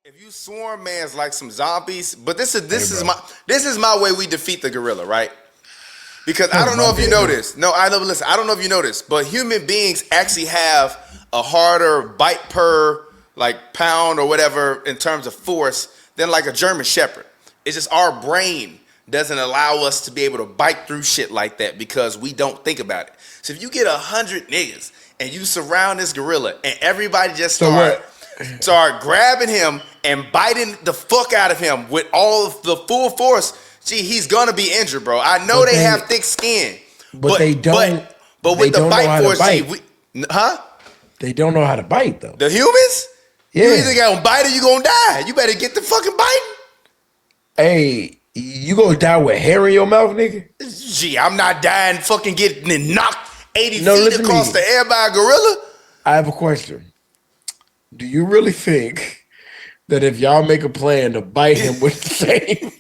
If you swarm man's like some zombies, but this is my way we defeat the gorilla, right? Because I don't know if you know this. No, I never listen. I don't know if you know this, but human beings actually have a harder bite per like pound or whatever in terms of force than like a German Shepherd. It's just our brain doesn't allow us to be able to bite through shit like that because we don't think about it. So if you get 100 niggas and you surround this gorilla and everybody just start grabbing him and biting the fuck out of him with all of the full force, gee, he's gonna be injured, bro. I know they have thick skin, but they don't. But with the bite force, they don't know how to bite though. The humans, yeah. You either gonna bite or you gonna die. You better get the fucking biting. Hey, you gonna die with hair in your mouth, nigga? Gee, I'm not dying. Fucking getting knocked 80 feet across the air by a gorilla. I have a question. Do you really think that if y'all make a plan to bite him with the same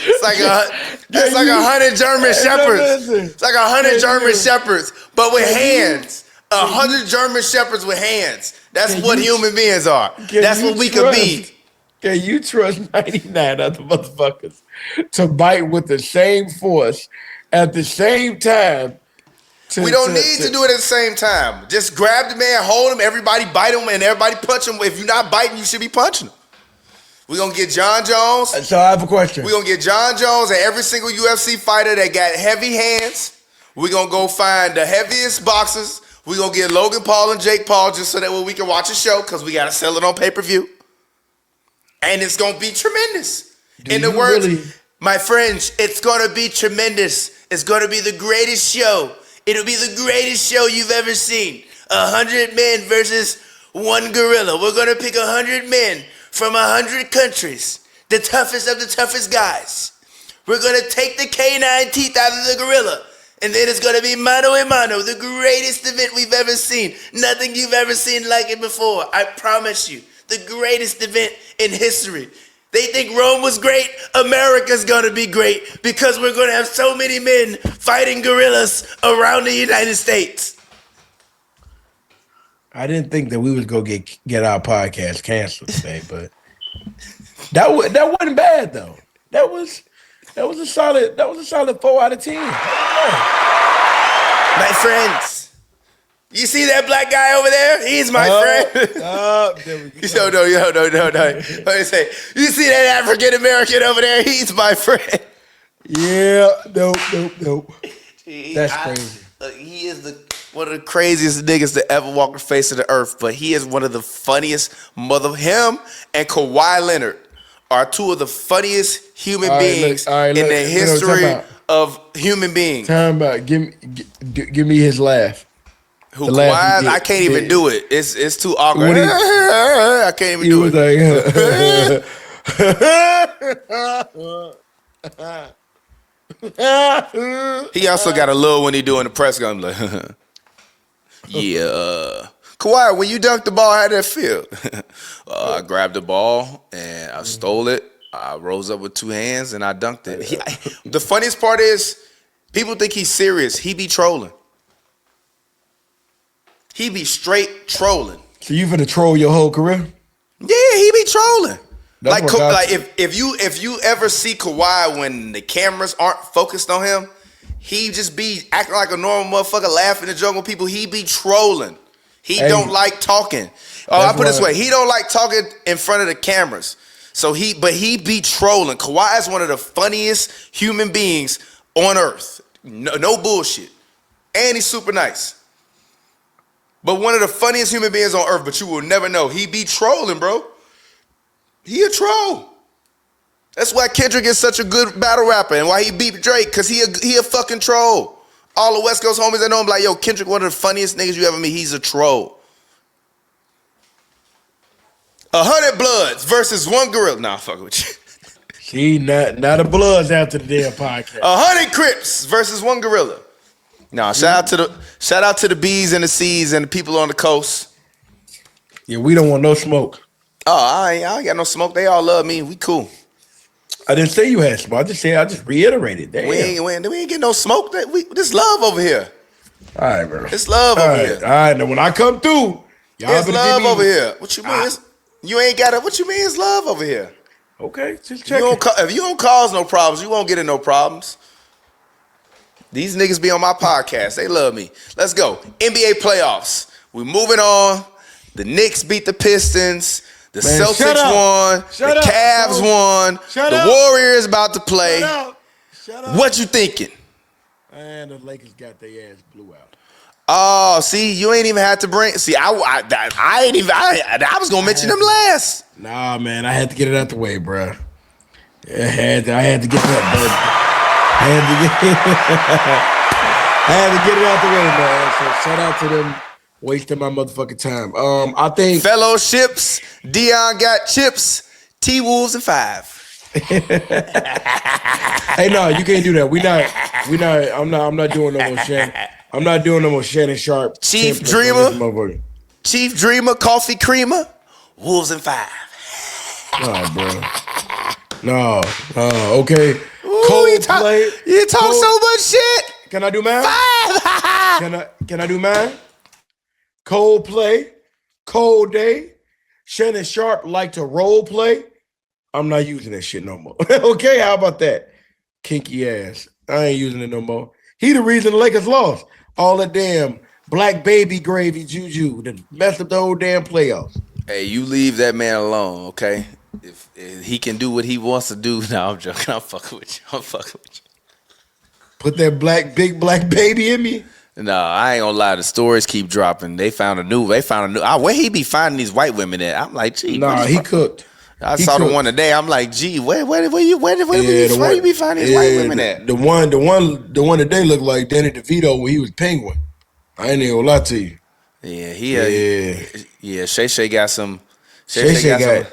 it's like 100 German shepherds. It's like 100 German shepherds, but with hands. 100 German shepherds with hands. That's what human beings are. That's what we could be. Can you trust 99 other motherfuckers to bite with the same force at the same time? We don't need to do it at the same time. Just grab the man, hold him, everybody bite him, and everybody punch him. If you're not biting, you should be punching him. We're going to get John Jones. So I have a question. We're going to get John Jones and every single UFC fighter that got heavy hands. We're going to go find the heaviest boxers. We're going to get Logan Paul and Jake Paul just so that way we can watch a show because we got to sell it on pay-per-view. And it's going to be tremendous. In the words, my friends, it's going to be tremendous. It's going to be the greatest show. It'll be the greatest show you've ever seen. 100 men versus one gorilla. We're going to pick 100 men from 100 countries. The toughest of the toughest guys. We're going to take the canine teeth out of the gorilla. And then it's going to be mano a mano. The greatest event we've ever seen. Nothing you've ever seen like it before. I promise you. The greatest event in history. They think Rome was great. America's going to be great because we're going to have so many men fighting gorillas around the United States. I didn't think that we was going to get our podcast canceled today, but that wasn't bad though. That was a solid 4 out of 10. My friends. You see that black guy over there? He's my friend. There we go. No. Let me say, you see that African American over there? He's my friend. Yeah, nope. That's crazy. He is one of the craziest niggas to ever walk the face of the earth, but he is one of the funniest him and Kawhi Leonard are two of the funniest human beings in the history of human beings. Time out. Give me his laugh. Who Kawhi? I can't even do it. It's too awkward. I can't even do it. He also got a little when he doing the press gun. Like, yeah. Kawhi, when you dunked the ball, how did that feel? I grabbed the ball and I stole it. I rose up with 2 hands and I dunked it. The funniest part is people think he's serious. He be trolling. He be straight trolling. So you finna troll your whole career? Yeah, he be trolling. Like if you ever see Kawhi when the cameras aren't focused on him, he just be acting like a normal motherfucker, laughing and joking with people. He be trolling. He don't like talking. I put it this way: he don't like talking in front of the cameras. So he be trolling. Kawhi is one of the funniest human beings on earth. No bullshit, and he's super nice. But one of the funniest human beings on earth, but you will never know. He be trolling, bro. He a troll. That's why Kendrick is such a good battle rapper and why he beat Drake, because he a fucking troll. All the West Coast homies that know him like, yo, Kendrick, one of the funniest niggas you ever meet. He's a troll. 100 Bloods versus one gorilla. Nah, fuck with you. See, not a Bloods after the damn podcast. 100 Crips versus one gorilla. Nah, shout out to the B's and the C's and the people on the coast. Yeah, we don't want no smoke. Oh, I ain't got no smoke. They all love me. We cool. I didn't say you had smoke. I just reiterated. Damn. We ain't getting no smoke. This love over here. All right, bro. It's love over here. All right. Now when I come through, It's love over here. What you mean? You ain't got it. What you mean? It's love over here. Okay, just check. If you don't cause no problems, you won't get in no problems. These niggas be on my podcast. They love me. Let's go. NBA playoffs. We moving on. The Knicks beat the Pistons. The Celtics won. The Cavs won. The Warriors about to play. Shut up. What you thinking? And the Lakers got their ass blew out. Oh, see, you ain't even had to bring. See, I was gonna mention them last. Nah, man, I had to get it out the way, bro. I had to get that, bud. I had to get it out the way, man. So shout out to them wasting my motherfucking time. I think fellowships. Dion got chips. T-Wolves and 5. Hey, no, you can't do that. I'm not doing no more Shannon. I'm not doing no more Shannon Sharp. Chief Dreamer, Coffee Creamer, Wolves and 5. No, bro. No. Okay. Ooh, you talk so much shit. Can I do mine? 5. Can I do mine? Coldplay, Cold Day, Shannon Sharp like to role play. I'm not using that shit no more. Okay, how about that? Kinky ass. I ain't using it no more. He the reason the Lakers lost. All that damn black baby gravy juju that messed up the whole damn playoffs. Hey, you leave that man alone, okay? If he can do what he wants to do, no, I'm joking. I'm fucking with you. Put that big black baby in me. No, I ain't gonna lie. The stories keep dropping. They found a new. Where he be finding these white women at? I'm like, gee. Nah, he cooked. I saw the one today. I'm like, gee, where you be finding these white women at? The one today looked like Danny DeVito when he was Penguin. I ain't even gonna lie to you. Yeah, Shay got some. Shay got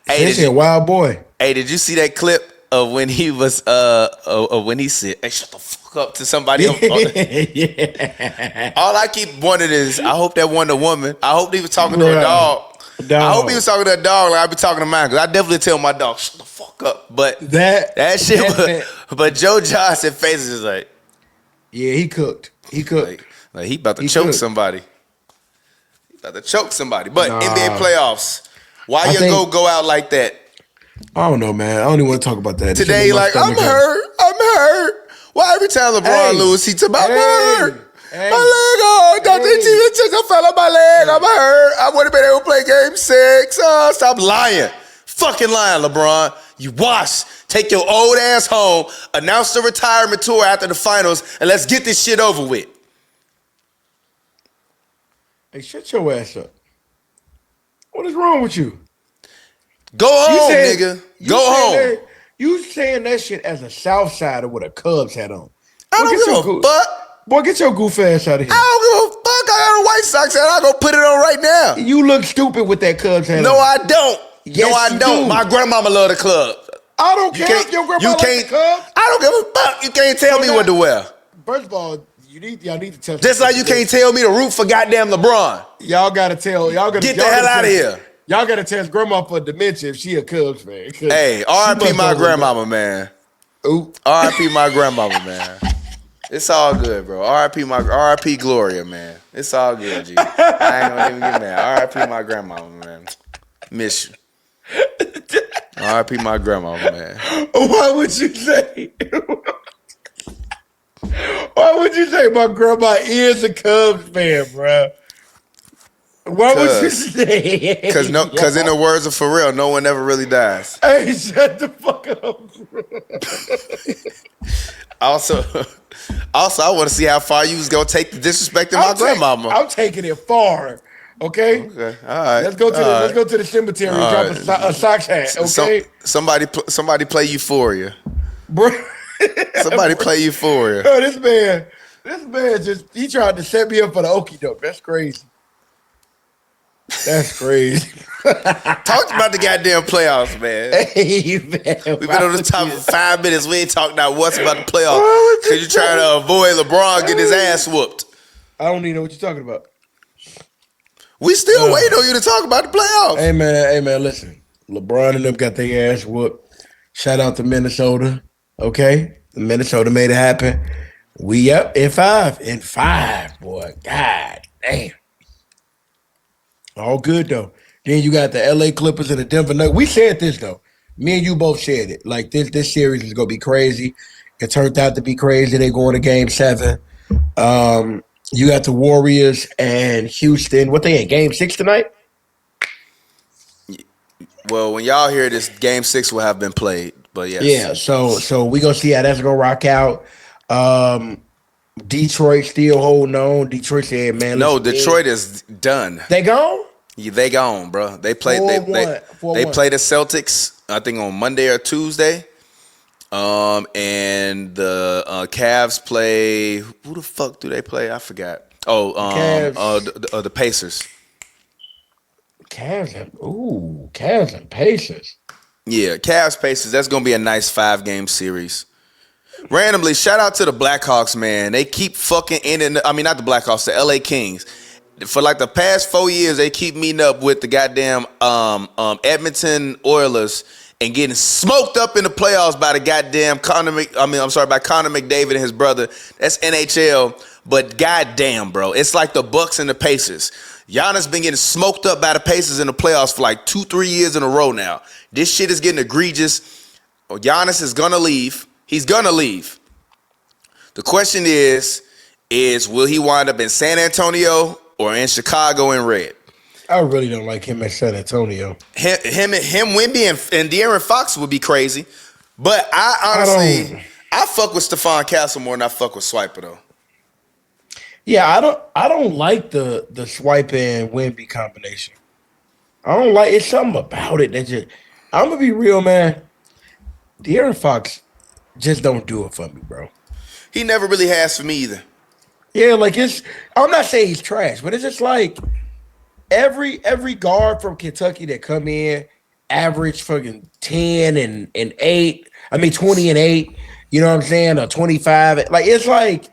a wild boy. Hey, did you see that clip of when he was when he said, "Hey, shut the fuck up" to somebody? Yeah. All I keep wondering is, I hope that wasn't a woman. I hope he was talking to a dog. I hope he was talking to a dog like I be talking to mine, because I definitely tell my dog, shut the fuck up. But that shit. But Joe Johnson faces is like, yeah, he cooked. Like he about to choke somebody. But NBA playoffs. Why you go out like that? I don't know, man. I don't even want to talk about that. Today, like, I'm hurt. Why every time LeBron loses, he talk about hurt? My leg, I fell on my leg. I'm hurt. I would have been able to play game 6. Stop lying. Fucking lying, LeBron. You washed. Take your old ass home. Announce the retirement tour after the finals, and let's get this shit over with. Hey, shut your ass up. What is wrong with you? Go home, nigga. Go home. You saying that shit as a Southsider with a Cubs hat on. I don't give a fuck. Boy, get your goof ass out of here. I don't give a fuck. I got a White Sox hat. I'll go put it on right now. You look stupid with that Cubs hat on. No, I don't. Yes, no, I don't. My grandmama love the club. I don't care if your grandma likes the Cubs. I don't give a fuck. You can't tell me what to wear. First of all, y'all need to tell. Just like you can't tell me to root for goddamn LeBron. Y'all gotta tell. Get the hell out of here. Y'all gotta test grandma for dementia if she a Cubs fan. Hey, R.I.P. my grandmama, man. Ooh. R.I.P. my grandmama, man. It's all good, bro. R.I.P. Gloria, man. It's all good, G. I ain't gonna even get mad. R.I.P. my grandmama, man. Miss you. R.I.P. my grandmama, man. Why would you say? Why would you say my grandma is a Cubs fan, bro? Why would you say? Because in the words of Pharrell, no one ever really dies. Hey, shut the fuck up. Also, I want to see how far you was gonna take the disrespecting my grandmama. I'm taking it far. Okay. Okay. All right. Let's go to the cemetery and drop a socks hat. Okay. Somebody play Euphoria. Bro. Somebody play Euphoria. Bro, this man he tried to set me up for the okie doke. That's crazy. That's crazy. Talk about the goddamn playoffs, man. Hey, man. We've been on the top for 5 minutes. We ain't talked about once about the playoffs because you're trying to avoid LeBron getting his ass whooped. I don't even know what you're talking about. We still waiting on you to talk about the playoffs. Hey, man, listen. LeBron and them got their ass whooped. Shout out to Minnesota. Okay? Minnesota made it happen. We up in 5. In 5, boy. God damn. All good though. Then you got the LA Clippers and the Denver Nuggets. We said this though. Me and you both said it. Like this series is gonna be crazy. It turned out to be crazy. They going to game 7. You got the Warriors and Houston. What they in game 6 tonight? Well, when y'all hear this, Game 6 will have been played. But yes. Yeah, so we gonna see how that's gonna rock out. Detroit still holding on. Detroit said, "Man, No, listen, Detroit is done. they gone." Yeah, they gone, bro. They play. They play the Celtics. I think on Monday or Tuesday. And the Cavs play. Who the fuck do they play? I forgot. Oh, the Pacers. Cavs and Pacers. Yeah, Cavs Pacers. That's gonna be a nice 5-game series. Randomly, shout out to the Blackhawks, man. They keep fucking not the Blackhawks, the LA Kings. For like the past 4 years, they keep meeting up with the goddamn Edmonton Oilers and getting smoked up in the playoffs by the goddamn by Connor McDavid and his brother. That's NHL. But goddamn, bro, it's like the Bucks and the Pacers. Giannis been getting smoked up by the Pacers in the playoffs for like 2-3 years in a row now. This shit is getting egregious. Giannis is gonna leave. He's gonna leave. The question is will he wind up in San Antonio or in Chicago in red? I really don't like him at San Antonio. Him, Wemby, and De'Aaron Fox would be crazy. But I honestly, I fuck with Stephon Castle more than I fuck with Swiper though. Yeah, I don't like the Swipe and Wemby combination. I don't like it's something about it that just I'm gonna be real, man. De'Aaron Fox just don't do it for me, bro. He never really has for me either. Yeah, like I'm not saying he's trash, but it's just like every guard from Kentucky that come in average fucking 10 and 8. I mean 20 and 8, you know what I'm saying? Or 25. Like it's like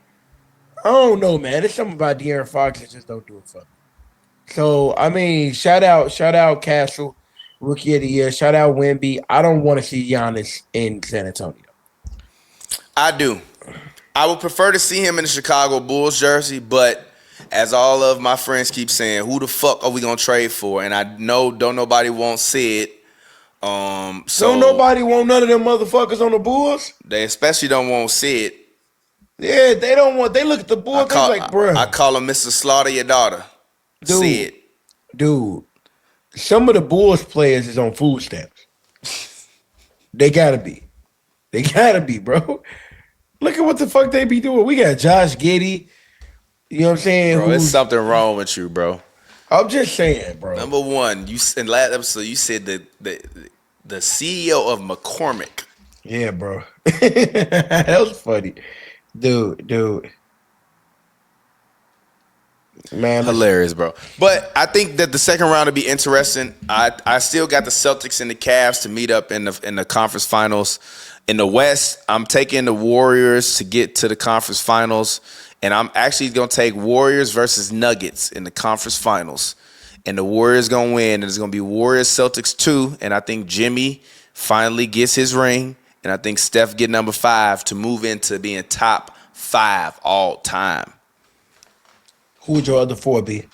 I don't know, man. There's something about De'Aaron Fox that just don't do it for me. So I mean, shout out Castle, Rookie of the Year. Shout out Wemby. I don't want to see Giannis in San Antonio. I do. I would prefer to see him in the Chicago Bulls jersey, but as all of my friends keep saying, who the fuck are we gonna trade for? And I know don't nobody won't see it. So don't nobody want none of them motherfuckers on the Bulls. They especially don't want to see it. Yeah, they don't want. They look at the Bulls. They're like, bro. I call him Mr. Slaughter your daughter. Dude, see it, dude. Some of the Bulls players is on food stamps. They gotta be. They gotta be, bro. Look at what the fuck they be doing. We got Josh Giddey. You know what I'm saying? Bro, there's something wrong with you, bro. I'm just saying, bro. Number one, in last episode you said the CEO of McCormick. Yeah, bro. That was funny. Dude. Man, hilarious, bro. But I think that the second round will be interesting. I still got the Celtics and the Cavs to meet up in the conference finals. In the West, I'm taking the Warriors to get to the conference finals, and I'm actually gonna take Warriors versus Nuggets in the conference finals. And the Warriors gonna win, and it's gonna be Warriors Celtics 2. And I think Jimmy finally gets his ring, and I think Steph get number 5 to move into being top 5 all time. Who would your other 4 be?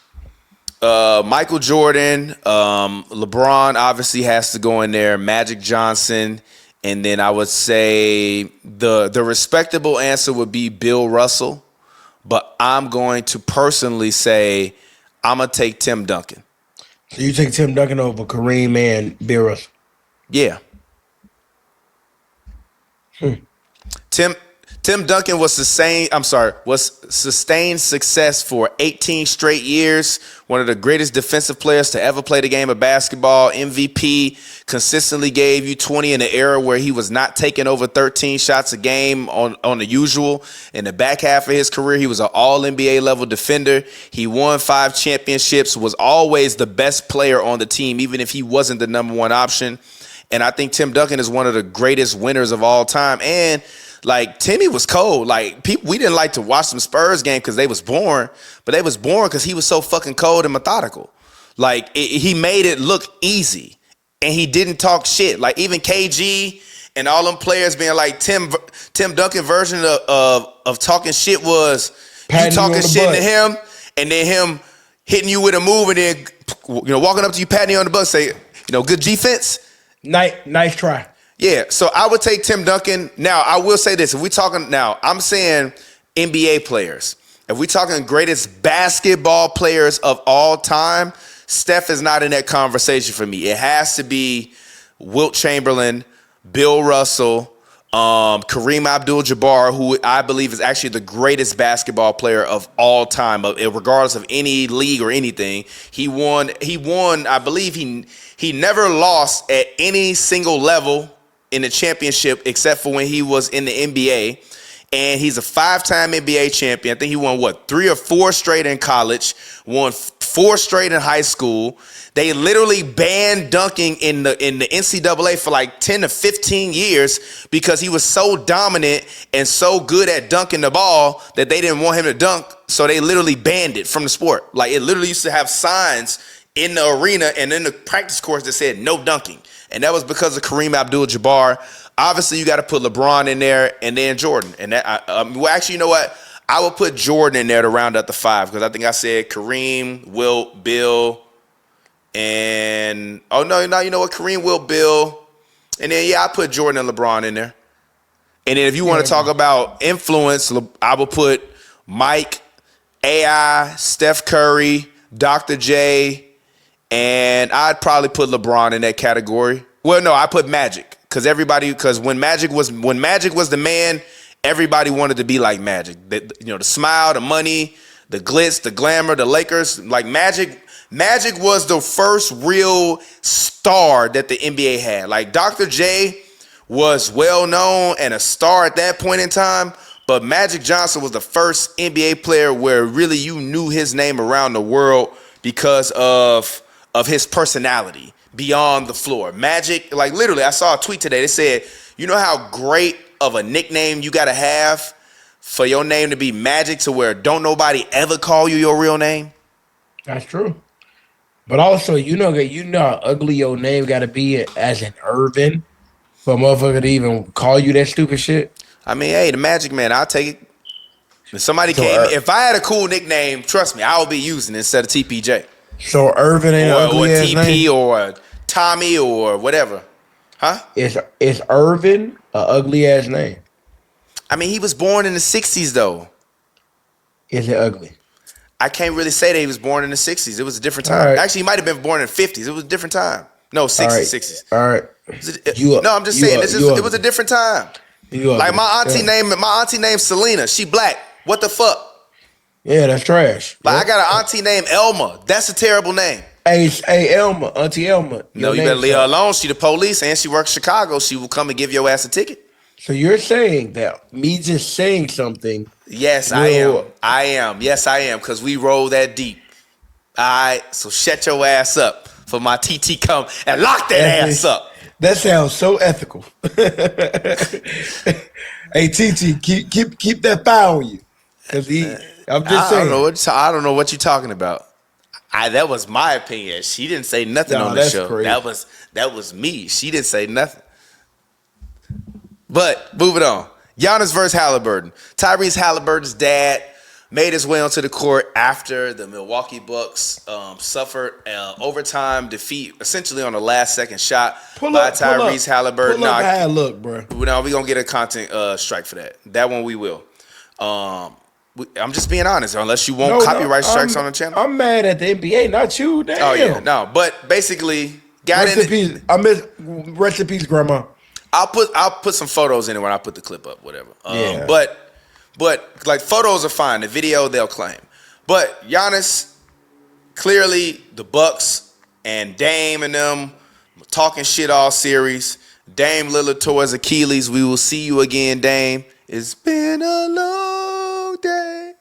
Michael Jordan, LeBron obviously has to go in there. Magic Johnson, and then I would say the respectable answer would be Bill Russell, but I'm going to personally say I'm gonna take Tim Duncan. So you take Tim Duncan over Kareem and Bill Russell? Yeah. Tim Duncan was sustained success for 18 straight years. One of the greatest defensive players to ever play the game of basketball. MVP, consistently gave you 20 in an era where he was not taking over 13 shots a game on the usual. In the back half of his career, he was an all-NBA level defender. He won 5 championships, was always the best player on the team, even if he wasn't the number one option. And I think Tim Duncan is one of the greatest winners of all time. And like Timmy was cold. Like we didn't like to watch some Spurs game because they was boring, but they was boring because he was so fucking cold and methodical. Like he made it look easy, and he didn't talk shit. Like even KG and all them players being like Tim Duncan version of talking shit was you talking shit to him, and then him hitting you with a move and then, walking up to you, patting you on the butt, say, good defense. Nice try. Yeah, so I would take Tim Duncan. Now, I will say this. If we talking now, I'm saying NBA players. If we talking greatest basketball players of all time, Steph is not in that conversation for me. It has to be Wilt Chamberlain, Bill Russell, Kareem Abdul-Jabbar, who I believe is actually the greatest basketball player of all time, regardless of any league or anything. He won. I believe he never lost at any single level in the championship except for when he was in the NBA. And he's a 5-time NBA champion. I think he won 3 or 4 straight in college, won 4 straight in high school. They literally banned dunking in the NCAA for like 10 to 15 years because he was so dominant and so good at dunking the ball that they didn't want him to dunk. So they literally banned it from the sport. Like, it literally used to have signs in the arena and in the practice course that said no dunking. And that was because of Kareem Abdul-Jabbar. Obviously, you got to put LeBron in there and then Jordan. And that, actually, you know what? I would put Jordan in there to round out the 5 because I think I said Kareem, Wilt, Bill, and you know what? Kareem, Wilt, Bill, and then I put Jordan and LeBron in there. And then if you want to talk about influence, I would put Mike, AI, Steph Curry, Dr. J. And I'd probably put LeBron in that category. Well, no, I put Magic because when Magic was the man, everybody wanted to be like Magic. The smile, the money, the glitz, the glamour, the Lakers. Like Magic was the first real star that the NBA had. Like Dr. J was well known and a star at that point in time, but Magic Johnson was the first NBA player where really you knew his name around the world because of his personality beyond the floor. Magic, like literally, I saw a tweet today. They said, you know how great of a nickname you got to have for your name to be Magic to where don't nobody ever call you your real name? That's true. But also, you know how ugly your name got to be as an Irvin for a motherfucker to even call you that stupid shit? I mean, hey, the Magic Man, I'll take it. If somebody if I had a cool nickname, trust me, I would be using it instead of TPJ. So Irvin ain't ugly or ass TP name? or Tommy or whatever. Huh? Is Irvin a ugly ass name? I mean, he was born in the 60s, though. Is it ugly? I can't really say that he was born in the 60s. It was a different time. Right. Actually, he might have been born in the 50s. It was a different time. No, 60s, right. 60s. All right. No, I'm just saying, it was a different time. Like my auntie named Selena. She black. What the fuck? Yeah, that's trash. Like I got an auntie named Elma. That's a terrible name. Hey, Elma, Auntie Elma. No, you better leave her alone. She the police and she works Chicago. She will come and give your ass a ticket. So you're saying that me just saying something? Yes, I am. Yes, I am. Because we roll that deep. All right. So shut your ass up for my TT come and lock that ass up. That sounds so ethical. Hey, TT, keep that fire on you. Because I'm just saying. I don't know what you're talking about. That was my opinion. She didn't say nothing on the show. Crazy. That was me. She didn't say nothing. But moving on. Giannis versus Halliburton. Tyrese Halliburton's dad made his way onto the court after the Milwaukee Bucks suffered overtime defeat, essentially on the last second shot by Tyrese Halliburton. Pull up how it look, bro. No, we're going to get a content strike for that. That one we will. I'm just being honest. Unless you want copyright strikes on the channel. I'm mad at the NBA, not you. Damn. Oh, yeah. No, but basically, rest in peace. I miss rest in peace, Grandma. I'll put some photos in it when I put the clip up, whatever. Yeah. But like photos are fine. The video they'll claim. But Giannis, clearly the Bucks and Dame and them talking shit all series. Dame Lillard tore his Achilles. We will see you again, Dame. It's been a long day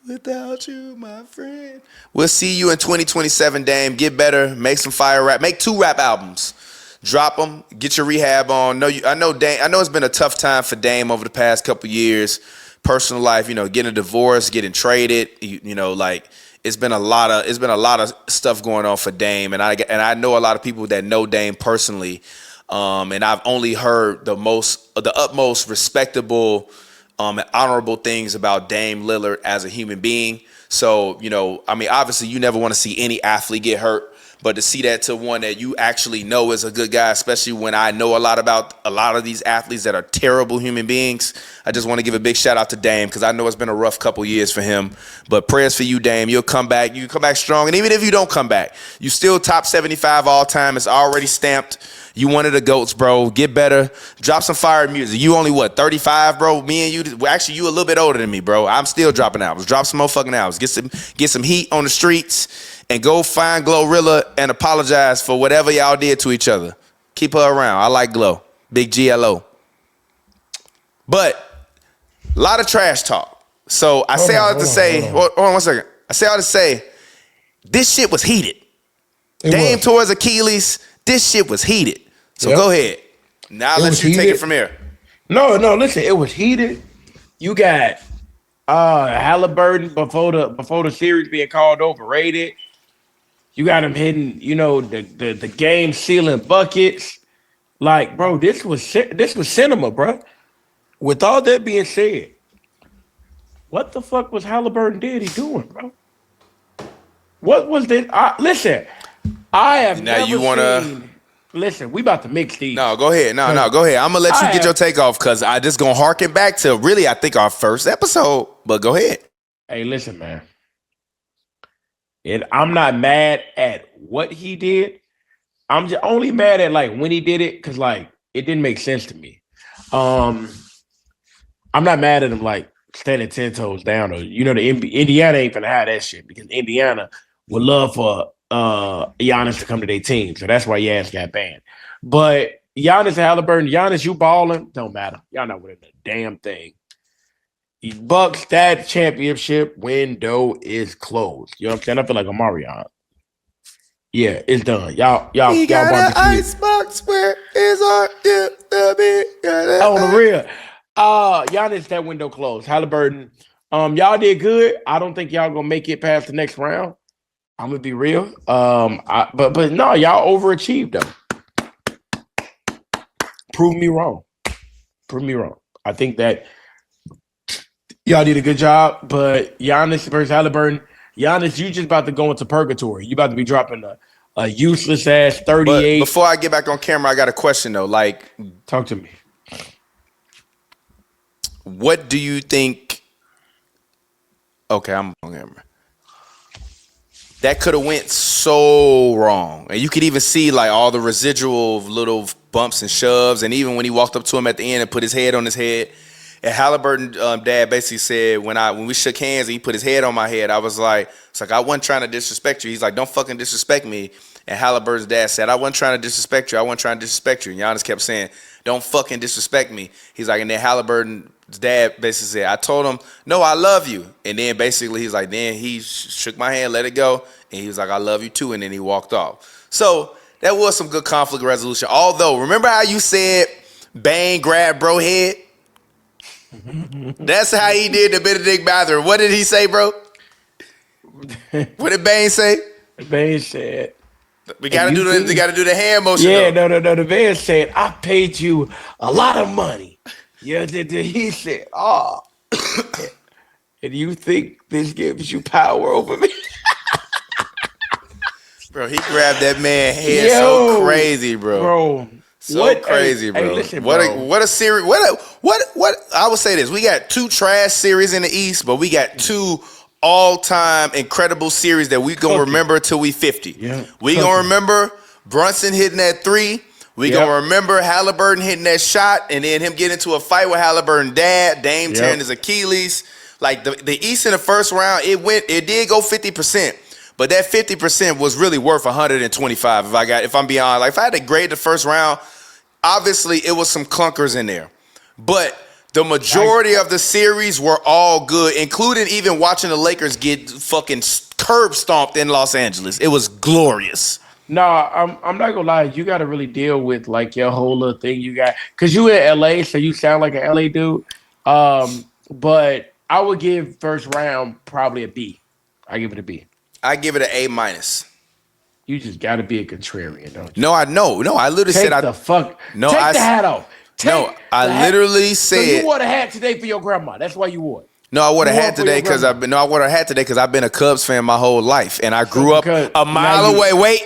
without you, my friend. We'll see you in 2027, Dame. Get better. Make some fire rap. Make 2 rap albums. Drop them. Get your rehab on. I know Dame. I know it's been a tough time for Dame over the past couple years. Personal life, getting a divorce, getting traded. Like it's been a lot of stuff going on for Dame, and I know a lot of people that know Dame personally. And I've only heard the utmost respectable and honorable things about Dame Lillard as a human being. So, I mean, obviously you never want to see any athlete get hurt, but to see that to one that you actually know is a good guy, especially when I know a lot about a lot of these athletes that are terrible human beings, I just want to give a big shout out to Dame because I know it's been a rough couple years for him. But prayers for you, Dame. You'll come back. You come back strong. And even if you don't come back, you still top 75 all time. It's already stamped. You one of the GOATs, bro. Get better. Drop some fire music. You only, 35, bro? Me and you, well, actually, you a little bit older than me, bro. I'm still dropping albums. Drop some motherfucking albums. Get some heat on the streets and go find Glorilla and apologize for whatever y'all did to each other. Keep her around. I like Glow. Big GLO. But a lot of trash talk. So I say all that to say, hold on 1 second. I say all to say, this shit was heated. Dame tore his Achilles. This shit was heated. So go ahead. Now I'll let you take it from here. No, listen, it was heated. You got Halliburton before the series being called overrated. You got him hitting, the game sealing buckets. Like, bro, this was cinema, bro. With all that being said, what the fuck was Halliburton he doing, bro? What was this? Listen, I have now never you wanna seen. Listen, we about to mix these. No, go ahead. No, go ahead. I'm gonna let you get your take off because I just gonna harken back to really, I think our first episode. But go ahead. Hey, listen, man. I'm not mad at what he did. I'm just only mad at like when he did it because like it didn't make sense to me. I'm not mad at him like standing 10 toes down or the Indiana ain't gonna have that shit because Indiana would love for Giannis to come to their team. So that's why your ass got banned. But Giannis and Halliburton, Giannis, you balling, don't matter. Y'all not winning a damn thing. Bucks, that championship window is closed. You know what I'm saying? I feel like a Marion. Yeah, it's done. Y'all got an icebox where is our on the real. Giannis, that window closed. Halliburton, y'all did good. I don't think y'all gonna make it past the next round. I'm gonna be real. But no, y'all overachieved though. Prove me wrong. I think that y'all did a good job, but Giannis versus Halliburton, Giannis, you just about to go into purgatory. You about to be dropping a useless ass 38. But before I get back on camera, I got a question though. Like, talk to me. What do you think? Okay, I'm on camera. That could have went so wrong. And you could even see like all the residual little bumps and shoves. And even when he walked up to him at the end and put his head on his head, and Halliburton dad basically said when we shook hands and he put his head on my head, I was like, I wasn't trying to disrespect you. He's like, don't fucking disrespect me. And Halliburton's dad said, I wasn't trying to disrespect you. And Giannis kept saying, don't fucking disrespect me. He's like, and then Halliburton's dad basically said, I told him, no, I love you. And then basically he's like, then he shook my hand, let it go. And he was like, I love you too. And then he walked off. So that was some good conflict resolution. Although, remember how you said Bane grabbed bro head? That's how he did the Benedict bathroom. What did he say, bro? What did Bane say? Bane said, we gotta do the hand motion. Yeah, no. The man said, I paid you a lot of money. Yeah, he said, oh. And you think this gives you power over me? Bro, he grabbed that man's head so crazy, bro. So crazy, bro. Hey, listen, bro. What a series. What I would say this. We got 2 trash series in the East, but we got 2 all-time incredible series that we gonna remember till we 50. Yeah. We gonna remember Brunson hitting that 3. We gonna remember Halliburton hitting that shot, and then him getting into a fight with Halliburton's dad, Dame tearing his Achilles. Like the East in the first round, it did go 50%. But that 50% was really worth 125 if I'm being honest. Like if I had to grade the first round, obviously it was some clunkers in there. But the majority of the series were all good, including even watching the Lakers get fucking curb stomped in Los Angeles. It was glorious. No, I'm not gonna lie. You got to really deal with like your whole little thing you got, because you in LA, so you sound like an LA dude. But I would give first round probably a B. I give it a B. I give it an A-. You just got to be a contrarian, don't you? No, I know. No, I literally said Take the hat off. I literally said. So you wore the hat today for your grandma. That's why you wore it. No, I wore a You hat wore for today your because grandma. I wore a hat today because I've been a Cubs fan my whole life, and I grew up because a mile now away. Wait,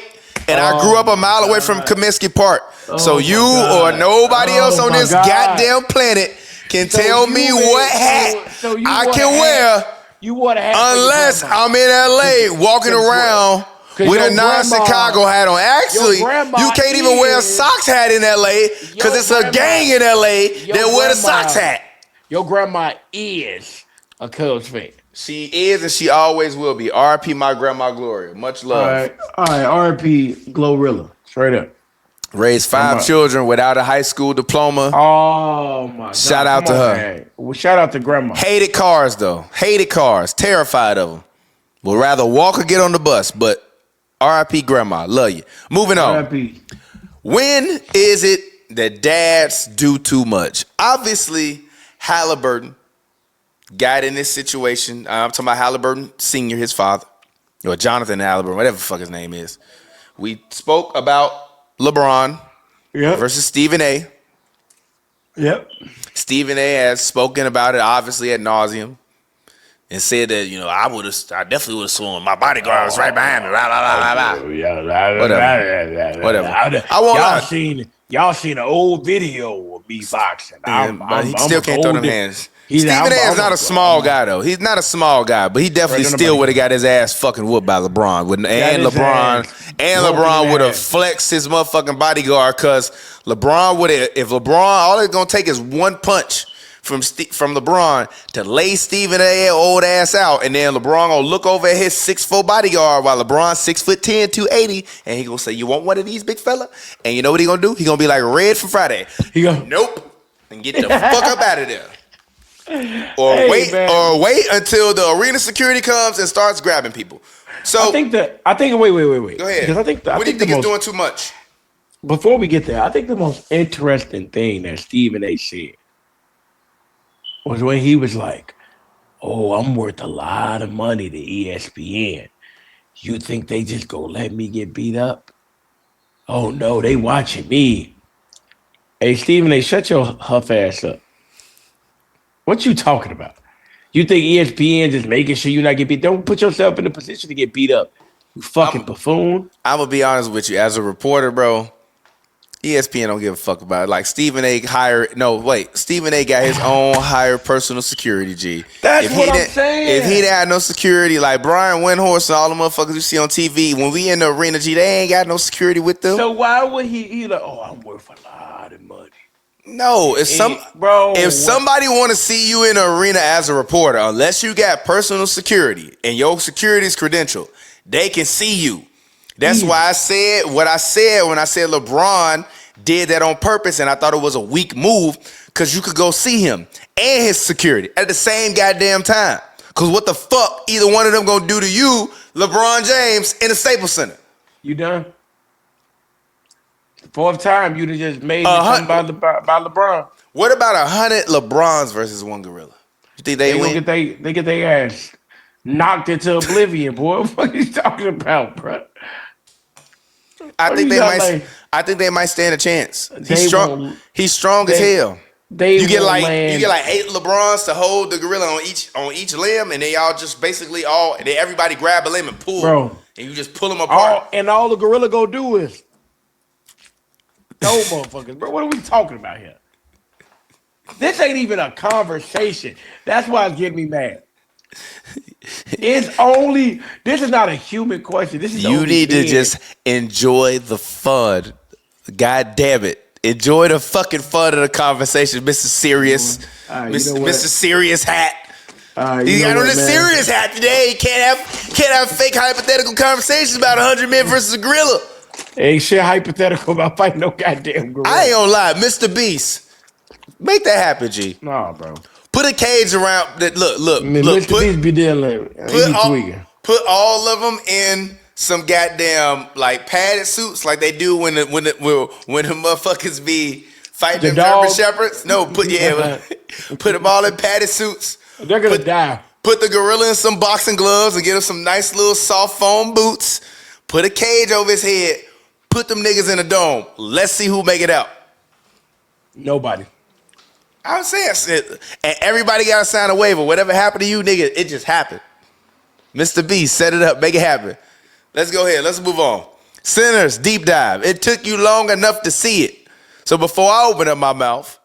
and I grew up a mile away from God. Comiskey Park. So Oh, you my God. or nobody else Oh, on my this God. goddamn planet can So tell you me went- what hat so you I wore can the hat. wear You wore the hat unless for your grandma. I'm in LA walking 'Cause- around 'cause with your a non-Chicago hat on. Actually, grandma you can't even wear a is- Sox hat in LA because Your it's a grandma- gang in LA your that wear the grandma- Sox hat. Your grandma is a Cubs fan. She is and she always will be. R.I.P. my grandma Gloria. Much love. All right. R.I.P. Glorilla. Straight up. Raised 5 children without a high school diploma. Oh my God! Shout out to her. Man. Well, shout out to grandma. Hated cars though. Hated cars. Terrified of them. Would rather walk or get on the bus. But R.I.P. grandma. Love you. Moving on. R.I.P. When is it that dads do too much? Obviously, Halliburton got in this situation. I'm talking about Halliburton Sr., his father, or Jonathan Halliburton, whatever the fuck his name is. We spoke about LeBron versus Stephen A. Yep. Stephen A. has spoken about it, obviously, ad nauseum, and said that, I definitely would have sworn my bodyguard was right behind me. Blah, blah, blah, blah, blah. Whatever. I won't lie. Y'all seen an old video of me boxing. But he still can't throw them hands. Stephen A. is not a small guy, though. He's not a small guy, but he definitely still would have got his ass fucking whooped by LeBron. LeBron would have flexed his motherfucking bodyguard because LeBron would have, if LeBron, all it's going to take is one punch from LeBron to lay Stephen A. old ass out, and then LeBron gonna look over at his 6'4" bodyguard while LeBron's 6'10", 280, and he gonna say, "You want one of these, big fella?" And you know what he gonna do? He gonna be like Red from Friday. He go, "Nope," and get the fuck up out of there. Or wait until the arena security comes and starts grabbing people. So I think wait. Go ahead. Because What do you think is doing too much? Before we get there, I think the most interesting thing that Stephen A. said was when he was like, "Oh, I'm worth a lot of money to ESPN. You think they just gonna let me get beat up? Oh no, they watching me." Hey, Stephen A., shut your huff ass up. What you talking about? You think ESPN just making sure you not get beat? Don't put yourself in a position to get beat up. You fucking buffoon. I'm gonna be honest with you. As a reporter, bro, ESPN don't give a fuck about it. Like Stephen A. Stephen A. got his own higher personal security, G. That's what I'm saying. If he didn't have no security, like Brian Windhorst and all the motherfuckers you see on TV, when we in the arena, G, they ain't got no security with them. So why would he like, "Oh, I'm worth a lot of money"? No, if somebody want to see you in the arena as a reporter, unless you got personal security and your security is credentialed, they can see you. That's why I said what I said when I said LeBron did that on purpose, and I thought it was a weak move because you could go see him and his security at the same goddamn time. Because what the fuck either one of them gonna do to you, LeBron James, in the Staples Center? You done? Fourth time you done just made me talking about LeBron. What about 100 LeBrons versus one gorilla? You think they win? They get their ass knocked into oblivion, boy. What are you talking about, bro? I think they might stand a chance. He's strong. He's strong as hell. You get like 8 LeBrons to hold the gorilla on each limb, and they all just basically everybody grab a limb and pull, bro, and you just pull them apart. All the gorilla go do is no motherfuckers, bro. What are we talking about here? This ain't even a conversation. That's why it's getting me mad. This is not a human question. You need to just enjoy the fun. God damn it. Enjoy the fucking fun of the conversation, Mr. Serious. Mr. Serious Hat. He got on the serious hat today. He can't have fake hypothetical conversations about 100 men versus a gorilla. Ain't shit hypothetical about fighting no goddamn gorilla. I ain't gonna lie, Mr. Beast. Make that happen, G. Nah, bro. Put a cage around that. Look. Mr. Beast be dealing. Put all of them in some goddamn like padded suits, like they do when the motherfuckers be fighting the German shepherds. No, put them all in padded suits. They're gonna die. Put the gorilla in some boxing gloves and get him some nice little soft foam boots. Put a cage over his head. Put them niggas in a dome. Let's see who make it out. Nobody. I'm saying, and everybody got to sign a waiver. Whatever happened to you, nigga, it just happened. Mr. B, set it up, make it happen. Let's go ahead. Let's move on. Sinners, deep dive. It took you long enough to see it. So before I open up my mouth,